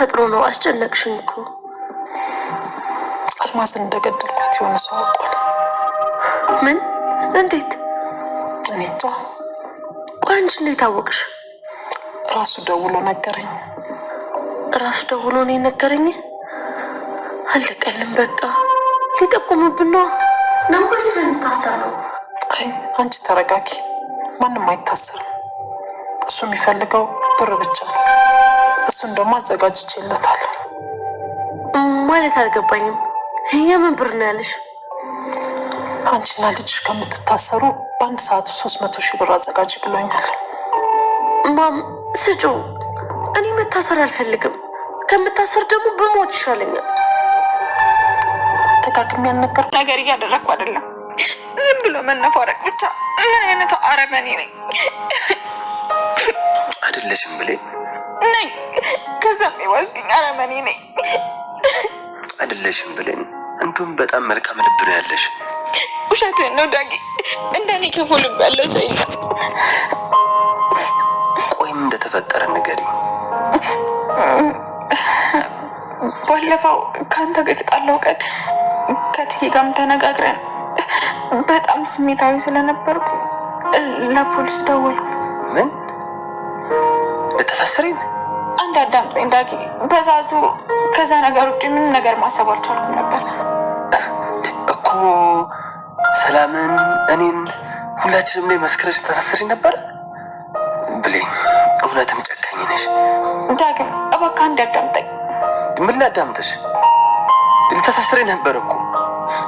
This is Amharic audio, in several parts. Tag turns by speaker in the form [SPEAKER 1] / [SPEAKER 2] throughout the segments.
[SPEAKER 1] ተፈጥሮ ነው? አስጨነቅሽኝ እኮ።
[SPEAKER 2] አልማዝ እንደገደልኳት የሆነ ሰው አውቋል።
[SPEAKER 1] ምን? እንዴት?
[SPEAKER 2] እኔ እንጃ።
[SPEAKER 1] ቆይ አንቺ እንዴት አወቅሽ?
[SPEAKER 2] ራሱ ደውሎ ነገረኝ።
[SPEAKER 1] ራሱ ደውሎ ነው ነገረኝ? አለቀልን በቃ። ሊጠቁምብን ነው ወይስ ልንታሰር ነው?
[SPEAKER 2] አይ አንቺ ተረጋጊ። ማንም አይታሰርም። እሱ የሚፈልገው ብር ብቻ ነው። እሱን ደግሞ አዘጋጅቼለታለሁ።
[SPEAKER 1] ማለት አልገባኝም። የምን ብር ነው ያለሽ?
[SPEAKER 2] አንቺና ልጅሽ ከምትታሰሩ በአንድ ሰዓት 300,000 ብር አዘጋጅ ብሎኛል።
[SPEAKER 1] ማም ስጩ። እኔ መታሰር አልፈልግም። ከምታሰር ደግሞ በሞት ይሻለኛል።
[SPEAKER 2] ደጋግሜ ያልነገር
[SPEAKER 3] ነገር እያደረግኩ አይደለም። ዝም ብሎ መነፋረቅ ብቻ። ምን አይነት አረመኔ ነኝ?
[SPEAKER 4] አይደለሽም ብሌን?
[SPEAKER 3] ነኝ። ከዛም የዋዝግኝ አረመኔ ነኝ።
[SPEAKER 4] አይደለሽም ብሌን? እንዲሁም በጣም መልካም ልብ ነው ያለሽ።
[SPEAKER 3] ውሸትህን ነው ዳጊ። እንደኔ ክፉ ልብ ያለው ሰው የለም።
[SPEAKER 4] ቆይም እንደተፈጠረ ንገሪኝ።
[SPEAKER 3] ባለፈው ከአንተ ጋር የተጣላው ቀን ከትዬ ጋርም ተነጋግረን በጣም ስሜታዊ ስለነበርኩ ለፖሊስ ደወልኩ።
[SPEAKER 4] ምን? ልታሳስሪኝ?
[SPEAKER 3] አንድ አዳምጠኝ ዳጊ። በዛቱ ከዛ ነገር ውጭ ምን ነገር ማሰብ አልቻልኩም ነበር
[SPEAKER 4] እኮ። ሰላምን፣ እኔን፣ ሁላችንም ላይ መስከረሽ ታሳስሪኝ ነበር ብሌን። እውነትም ጨካኝ ነሽ።
[SPEAKER 3] ዳግም እባክህ አንድ አዳምጠኝ።
[SPEAKER 4] ምን ላዳምጥሽ? ልታሳስሪኝ ነበር እኮ።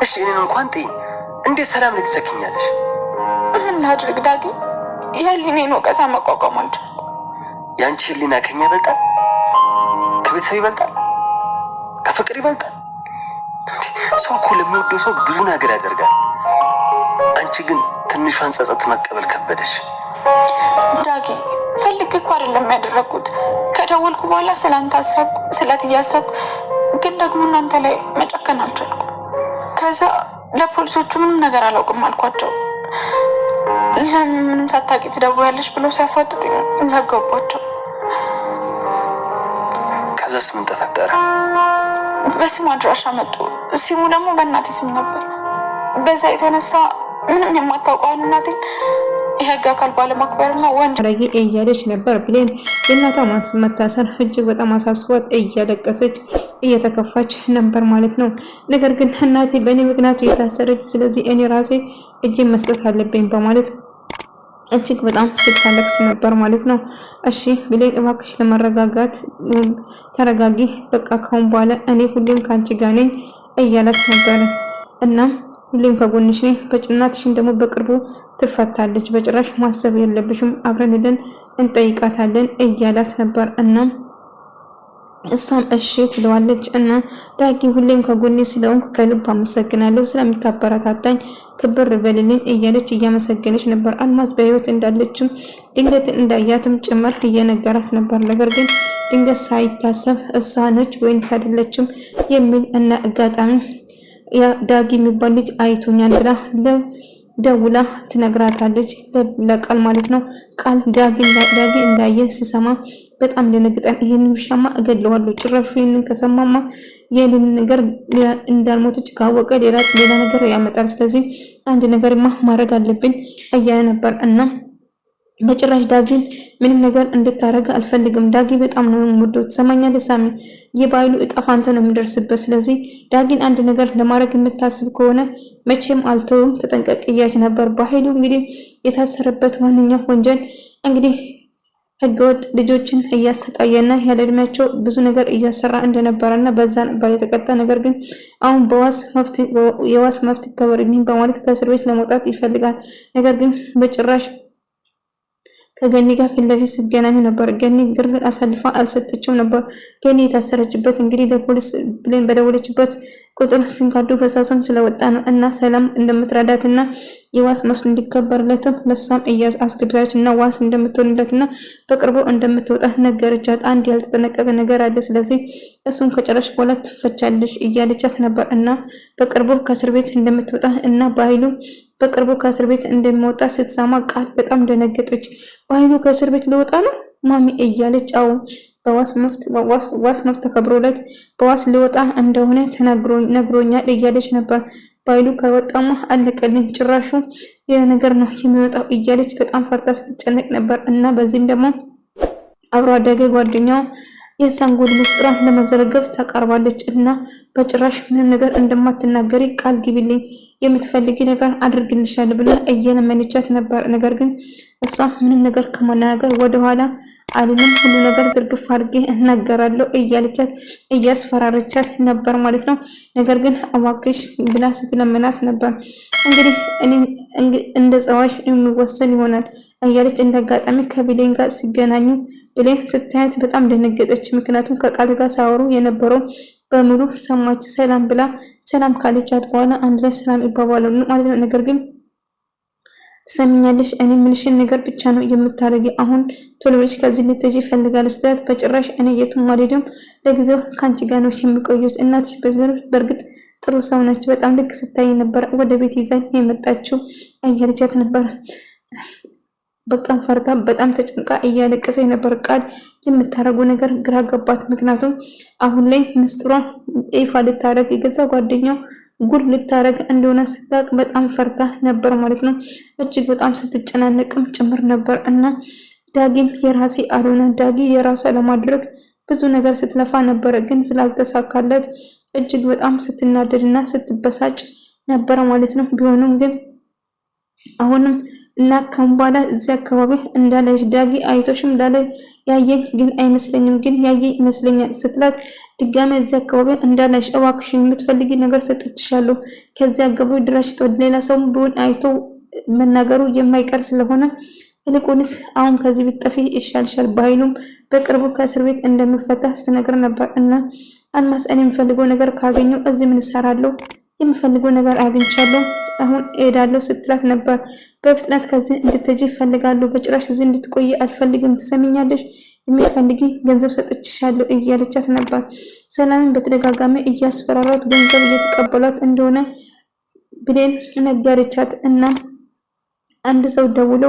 [SPEAKER 4] እሺ እኔን እንኳን ጥይ። እንዴት ሰላም ላይ ትጨክኛለሽ?
[SPEAKER 3] ምን ላድርግ ዳጊ? የህሊኔን ወቀሳ መቋቋም አልቻልኩም።
[SPEAKER 4] የአንቺ ህሊና ከኛ ይበልጣል? ከቤተሰብ ይበልጣል? ከፍቅር ይበልጣል? ሰው እኮ ለሚወደው ሰው ብዙ ነገር ያደርጋል። አንቺ ግን ትንሿን ጸጸት መቀበል ከበደሽ።
[SPEAKER 3] ዳጊ ፈልጌ እኮ አይደለም ያደረግኩት። ከደወልኩ በኋላ ስላንተ አሰብኩ፣ ስለትዬ አሰብኩ። ግን ደግሞ እናንተ ላይ መጨከን አልቻልኩም። ከዛ ለፖሊሶቹ ምንም ነገር አላውቅም አልኳቸው። ለምንም ሳታውቂ ትደውያለሽ ብለው ሲያፋጥጡኝ ዘጋባቸው።
[SPEAKER 4] ከዛስ ምን ተፈጠረ?
[SPEAKER 3] በስሙ አድራሻ መጡ። ሲሙ ደግሞ በእናቴ ስም ነበር። በዛ የተነሳ ምንም የማታውቀውን እናቴን የህግ አካል ባለማክበርና ወንጀል
[SPEAKER 5] እያለች ነበር ብሌን። የእናቷ መታሰር እጅግ በጣም አሳስቧት እያለቀሰች እየተከፋች ነበር ማለት ነው። ነገር ግን እናቴ በእኔ ምክንያቱ የታሰረች፣ ስለዚህ እኔ ራሴ እጄን መስጠት አለብኝ በማለት እጅግ በጣም ስታለቅስ ነበር ማለት ነው። እሺ ብሌን እባክሽ ለመረጋጋት ተረጋጊ፣ በቃ ካሁን በኋላ እኔ ሁሌም ካንቺ ጋር ነኝ እያለች ነበር። እና ሁሌም ከጎንሽ ነኝ፣ በጭናትሽን ደግሞ በቅርቡ ትፈታለች፣ በጭራሽ ማሰብ የለብሽም፣ አብረን ሄደን እንጠይቃታለን እያላት ነበር። እና እሷም እሺ ትለዋለች። እና ዳጊ ሁሌም ከጎኔ ስለሆንክ ከልብ አመሰግናለሁ፣ ስለምታበረታታኝ ክብር በልልኝ እያለች እያመሰገነች ነበር። አልማዝ በህይወት እንዳለችም ድንገት እንዳያትም ጭምር እየነገራት ነበር። ነገር ግን ድንገት ሳይታሰብ እሷ ነች ወይንስ አይደለችም የሚል እና አጋጣሚ ያ ዳጊ የሚባል ልጅ አይቶኛል ብላ ደውላ ትነግራታለች። ለቃል ማለት ነው። ቃል ዳጊ እንዳየ ሲሰማ በጣም ደነግጠን ይሄንን ውሻማ እገድለዋለሁ፣ ጭራሹ ይሄንን ከሰማማ የልን ነገር እንዳልሞተች ካወቀ ሌላ ነገር ያመጣል፣ ስለዚህ አንድ ነገርማ ማድረግ አለብን እያለ ነበር። እና በጭራሽ ዳጊን ምንም ነገር እንድታረግ አልፈልግም። ዳጊ በጣም ነው የምወደው፣ ትሰማኛለህ ሳሚ? የባይሉ እጣ ፋንታ ነው የሚደርስበት። ስለዚህ ዳጊን አንድ ነገር ለማድረግ የምታስብ ከሆነ መቼም አልተውም፣ ተጠንቀቅ እያለች ነበር። ባይሉ እንግዲህ የታሰረበት ዋነኛ ወንጀል እንግዲህ ህገወጥ ልጆችን እያሰቃየና ያለ እድሜያቸው ብዙ ነገር እያሰራ እንደነበረና በዛ ነበር የተቀጣ። ነገር ግን አሁን የዋስ መብት ይከበርልኝ በማለት ከእስር ቤት ለመውጣት ይፈልጋል። ነገር ግን በጭራሽ ከገኒ ጋር ፊት ለፊት ሲገናኙ ነበር። ገኒ ግርግር አሳልፋ አልሰጠችም ነበር። ገኒ የታሰረችበት እንግዲህ ለፖሊስ ብሌን በደወለችበት ቁጥር ሲንካርዱ በሳሰም ስለወጣ ነው እና ሰላም እንደምትረዳትና የዋስ መብት እንዲከበርለትም ለሷም አስገብታለች እና ዋስ እንደምትሆንለትና በቅርቡ እንደምትወጣ ነገረቻት። አንድ ያልተጠነቀቀ ነገር አለ፣ ስለዚህ እሱን ከጨረሽ በኋላ ትፈቻለሽ እያለቻት ነበር እና በቅርቡ ከእስር ቤት እንደምትወጣ እና በኃይሉ በቅርቡ ከእስር ቤት እንደሚወጣ ስትሰማ ቃል በጣም ደነገጠች። በኃይሉ ከእስር ቤት ሊወጣ ነው ማሚ እያለች አዎ ዋስ መብት ተከብሮለት በዋስ ሊወጣ እንደሆነ ነግሮኛል እያለች ነበር። ባይሉ ከወጣማ አለቀልኝ፣ ጭራሹ ሌላ ነገር ነው የሚወጣው እያለች በጣም ፈርታ ስትጨነቅ ነበር። እና በዚህም ደግሞ አብሮ አደገ ጓደኛው የሳንጎል ምስጢሯን ለመዘረገፍ ተቃርባለች እና በጭራሽ ምንም ነገር እንደማትናገሪ ቃል ግቢልኝ፣ የምትፈልጊ ነገር አድርግልሻለሁ ብላ እየለመነቻት ነበር። ነገር ግን እሷ ምንም ነገር ከመናገር ወደኋላ አልልም፣ ሁሉ ነገር ዝርግፍ አድርጌ እናገራለሁ እያለቻት እያስፈራረቻት ነበር ማለት ነው። ነገር ግን እባክሽ ብላ ስትለምናት ነበር። እንግዲህ እንደ ጸባይ የሚወሰን ይሆናል እያለች እንደ አጋጣሚ ከብሌን ጋር ሲገናኙ ብሌን ስታያት በጣም ደነገጠች። ምክንያቱም ከቃል ጋር ሳወሩ የነበረው በሙሉ ሰማች። ሰላም ብላ ሰላም ካለቻት በኋላ አንድ ላይ ሰላም ይባባሉ ማለት ነው። ነገር ግን ትሰሚኛለሽ፣ እኔ ምንሽን ነገር ብቻ ነው የምታደርጊ። አሁን ቶሎ ብለሽ ከዚህ ልትሄጂ እፈልጋለሁ ስትላት በጭራሽ እኔ የቱም አልሄድም፣ ለጊዜው ከአንቺ ጋር ነው የሚቆዩት። እናትሽ በእርግጥ ጥሩ ሰው ነች፣ በጣም ልክ ስታይ ነበር ወደ ቤት ይዛኝ የመጣችው እያለቻት ነበር። በጣም ፈርታ በጣም ተጨንቃ እያለቀሰ ነበር። ቃል የምታረጉ ነገር ግራ ገባት። ምክንያቱም አሁን ላይ ምስጢሯን ይፋ ልታረግ የገዛ ጓደኛው ጉድ ልታረግ እንደሆነ ስታውቅ በጣም ፈርታ ነበር ማለት ነው። እጅግ በጣም ስትጨናነቅም ጭምር ነበር። እና ዳጊም የራሴ አልሆነ ዳጊ የራሷ ለማድረግ ብዙ ነገር ስትለፋ ነበር፣ ግን ስላልተሳካለት እጅግ በጣም ስትናደድና ስትበሳጭ ነበር ማለት ነው። ቢሆንም ግን አሁንም እና ከንባላ እዚህ አካባቢ እንዳለሽ ዳጊ አይቶሽም እንዳለ ያየኝ ግን አይመስለኝም፣ ግን ያየኝ ይመስለኛል ስትላት ድጋሜ እዚህ አካባቢ እንዳለሽ እባክሽ የምትፈልጊ ነገር ሰጥቼሻለሁ፣ ከዚህ አካባቢ ድረሽ ሌላ ሰው ቢሆን አይቶ መናገሩ የማይቀር ስለሆነ ይልቁንስ አሁን ከዚህ ብትጠፊ ይሻልሻል። ባይሉም በቅርቡ ከእስር ቤት እንደሚፈታ ስትነግር ነበር። እና አልማዝ እኔ የምፈልገው ነገር ካገኘው እዚህ ምን እሰራለሁ? የምፈልገው ነገር አግኝቻለሁ፣ አሁን እሄዳለሁ ስትላት ነበር። በፍጥነት ከዚህ እንድትሄጂ እፈልጋለሁ፣ በጭራሽ እዚህ እንድትቆይ አልፈልግም፣ ትሰሚኛለሽ? የምትፈልጊ ገንዘብ ሰጥቼሻለሁ እያለቻት ነበር። ሰላምን በተደጋጋሚ እያስፈራራት ገንዘብ እየተቀበሏት እንደሆነ ብሌን ነገረቻት። እና አንድ ሰው ደውሎ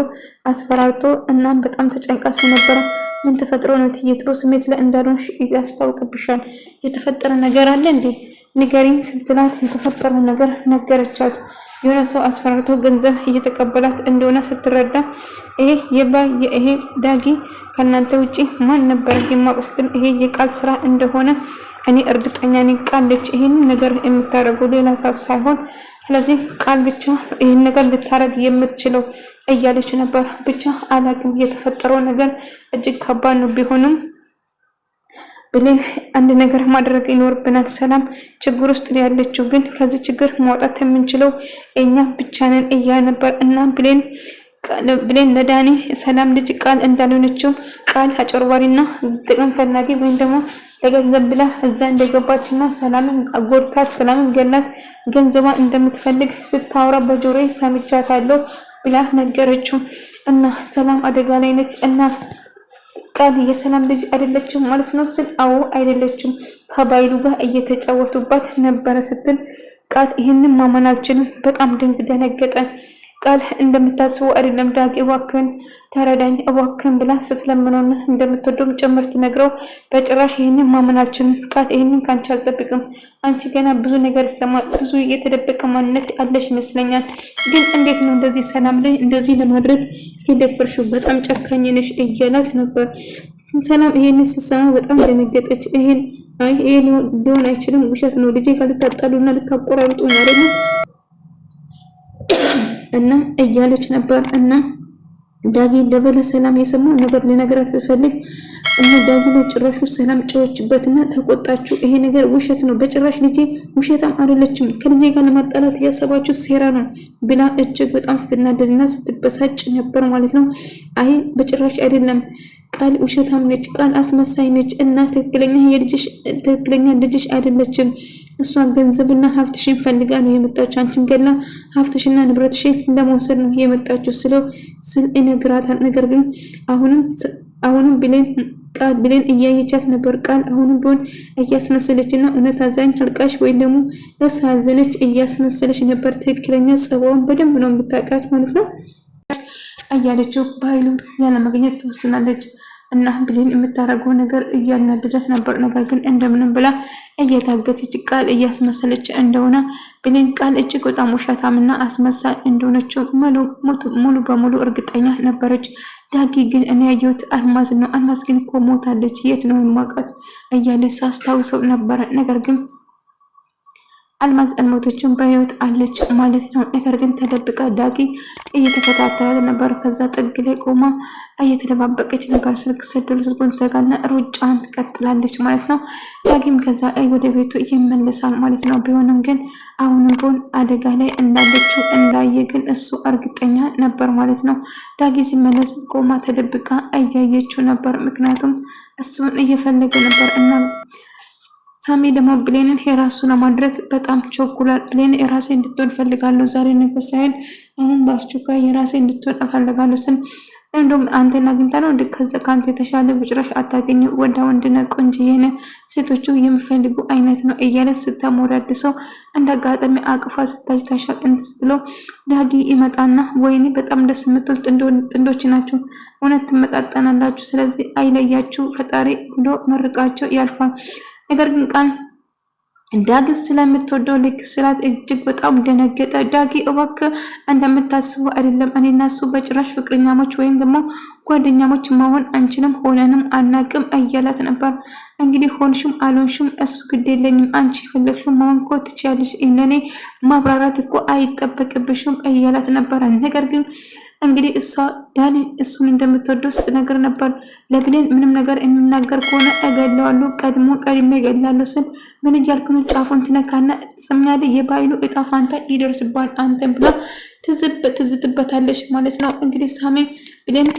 [SPEAKER 5] አስፈራርቶ እናም በጣም ተጨንቃ ስለነበረ ምን ተፈጥሮ ነው? ጥሩ ስሜት ላይ እንዳልሆንሽ ያስታውቅብሻል። የተፈጠረ ነገር አለ እንዴ? ንገሪኝ ስትላት የተፈጠረ ነገር ነገረቻት። የሆነ ሰው አስፈራርቶ ገንዘብ እየተቀበላት እንደሆነ ስትረዳ ይሄ ዳጊ ከናንተ ውጪ ማን ነበር የማውቀው? ይሄ የቃል ስራ እንደሆነ እኔ እርግጠኛ ነኝ። ቃልች ይሄን ነገር የምታረገው ሌላ ሰው ሳይሆን፣ ስለዚህ ቃል ብቻ ይሄን ነገር ልታረግ የምትችለው እያለች ነበር። ብቻ አላቅም፣ የተፈጠረው ነገር እጅግ ከባድ ነው። ቢሆንም ብሌን አንድ ነገር ማድረግ ይኖርብናል። ሰላም ችግር ውስጥ ያለችው ግን ከዚህ ችግር ማውጣት የምንችለው እኛ ብቻ ነን እያለ ነበር። እና ብሌን ለዳኒ ሰላም ልጅ ቃል እንዳልሆነችው ቃል አጭበርባሪና ጥቅም ፈላጊ ወይም ደግሞ ለገንዘብ ብላ እዛ እንደገባችና ሰላምን ጎድታት ሰላምን ገላት ገንዘቧ እንደምትፈልግ ስታወራ በጆሮዬ ሰምቻታለሁ ብላ ነገረችው። እና ሰላም አደጋ ላይ ነች እና ቃል የሰላም ልጅ አይደለችም ማለት ነው ስል አዎ አይደለችም፣ ከባይሉ ጋር እየተጫወቱባት ነበረ ስትል ቃል ይህንን ማመን አልችልም። በጣም ደነገጠ። ቃል እንደምታስበው አይደለም ዳጊ እባክህን ተረዳኝ እባክህን ብላ ስትለምነውና እንደምትወደው ጭምር ትነግረው በጭራሽ ይህንን ማመን አልችልም ቃል ይህንን ካንቺ አልጠብቅም። አንቺ ገና ብዙ ነገር ይሰማል፣ ብዙ የተደበቀ ማንነት አለሽ ይመስለኛል። ግን እንዴት ነው እንደዚህ ሰላም ላይ እንደዚህ ለማድረግ የደፈርሽው? በጣም ጨካኝ ነሽ እያላት ነበር። ሰላም ይሄንን ስትሰማ በጣም ደነገጠች። ይሄ ሊሆን አይችልም፣ ውሸት ነው፣ ልጄ ጋር ልታጣሉና ልታቆራርጡ ማለት ነው እና እያለች ነበር። እና ዳጊ ለበለ ሰላም የሰማው ነገር ሊነግራት ስትፈልግ እና ዳጊ ለጭራሹ ሰላም ጨዎችበትና ተቆጣችው። ይሄ ነገር ውሸት ነው፣ በጭራሽ ልጄ ውሸታም አይደለችም፣ ከልጄ ጋር ለማጣላት ያሰባችሁ ሴራ ነው ብላ እጅግ በጣም ስትናደድና ስትበሳጭ ነበር ማለት ነው። አይ በጭራሽ አይደለም፣ ቃል ውሸታም ነች፣ ቃል አስመሳይ ነች እና ትክክለኛ ልጅሽ አይደለችም። እሷ ገንዘብና ሀብትሽን ፈልጋ ነው የመጣችው፣ አንቺን ገላ ሀብትሽና ንብረትሽን ለመውሰድ ነው የመጣችው ስል ይነግራታል። ነገር ግን አሁንም ብሌን እያየቻት ነበር። ቃል አሁንም ቢሆን እያስመሰለችና እውነት አዛኝ አልቃሽ ወይም ደግሞ ለእሷ አዘነች እያስመሰለች ነበር። ትክክለኛ ጸባውን በደንብ ነው የምታውቃት ማለት ነው እያለችው በኃይሉ ያለማግኘት ትወስናለች። እና ብሌን የምታደርገው ነገር እያናደዳት ነበር። ነገር ግን እንደምንም ብላ እየታገተች ቃል እያስመሰለች እንደሆነ ብሌን ቃል እጅግ በጣም ውሸታምና አስመሳይ እንደሆነችው ሙሉ በሙሉ እርግጠኛ ነበረች። ዳጊ ግን እኔ ያየሁት አልማዝ ነው፣ አልማዝ ግን እኮ ሞታለች፣ የት ነው የማውቃት እያለች ሳስታውሰው ነበረ። ነገር ግን አልማዝ አልሞተችም፣ በህይወት አለች ማለት ነው። ነገር ግን ተደብቃ ዳጊ እየተከታተላት ነበር። ከዛ ጥግ ላይ ቆማ እየተደባበቀች ነበር። ስልክ ስደውል ስልኩን ዘጋና ሩጫን ትቀጥላለች ማለት ነው። ዳጊም ከዛ ወደ ቤቱ ይመለሳል ማለት ነው። ቢሆንም ግን አሁንም ቢሆን አደጋ ላይ እንዳለችው እንዳየ ግን እሱ እርግጠኛ ነበር ማለት ነው። ዳጊ ሲመለስ ቆማ ተደብቃ እያየችው ነበር። ምክንያቱም እሱን እየፈለገ ነበር እና ሳሚ ደግሞ ብሌንን የራሱ ለማድረግ በጣም ቸኩሏል። ብሌን የራሴ እንድትሆን ፈልጋለሁ፣ ዛሬ ነገ ሳይል አሁን በአስቸኳይ የራሴ እንድትሆን እፈልጋለሁ ስን እንደውም አንተን አግኝታ ነው ከአንተ የተሻለ በጭራሽ አታገኝ፣ ወንዳ ወንድነ ቆንጅዬ ነህ፣ ሴቶቹ የሚፈልጉ አይነት ነው እያለ ስታሞዳድሰው እንደ አጋጣሚ አቅፋ ስታጅታሻል ስትለው ዳጊ ይመጣና ወይኔ በጣም ደስ የምትል ጥንዶች ናቸው፣ እውነት ትመጣጠናላችሁ፣ ስለዚህ አይለያችሁ ፈጣሪ ብሎ መርቃቸው ያልፋል። ነገር ግን ቃል ዳጊ ስለምትወደው ልክ ስላት እጅግ በጣም ደነገጠ። ዳጊ እባክህ እንደምታስበው አይደለም፣ እኔና እሱ በጭራሽ ፍቅረኛሞች ወይም ደግሞ ጓደኛሞች መሆን አንችልም፣ ሆነንም አናቅም እያላት ነበር። እንግዲህ ሆንሽም አልሆንሽም እሱ ግድ የለኝም፣ አንቺ የፈለግሽው መሆን እኮ ትችያለሽ፣ ለእኔ ማብራራት እኮ አይጠበቅብሽም እያላት ነበረ። ነገር ግን እንግዲህ እሷ ዳኒ እሱን እንደምትወደው ስትነግር ነበር። ለብሌን ምንም ነገር የሚናገር ከሆነ እገለዋለሁ፣ ቀድሜ እገላለሁ ስል ምን እያልክ ነው? ጫፉን ትነካና ትሰምኛለህ፣ የባይሉ እጣ ፋንታ ይደርስባል አንተን ብላ ትዝትበታለች ማለት ነው። እንግዲህ ሳሚ ብሌን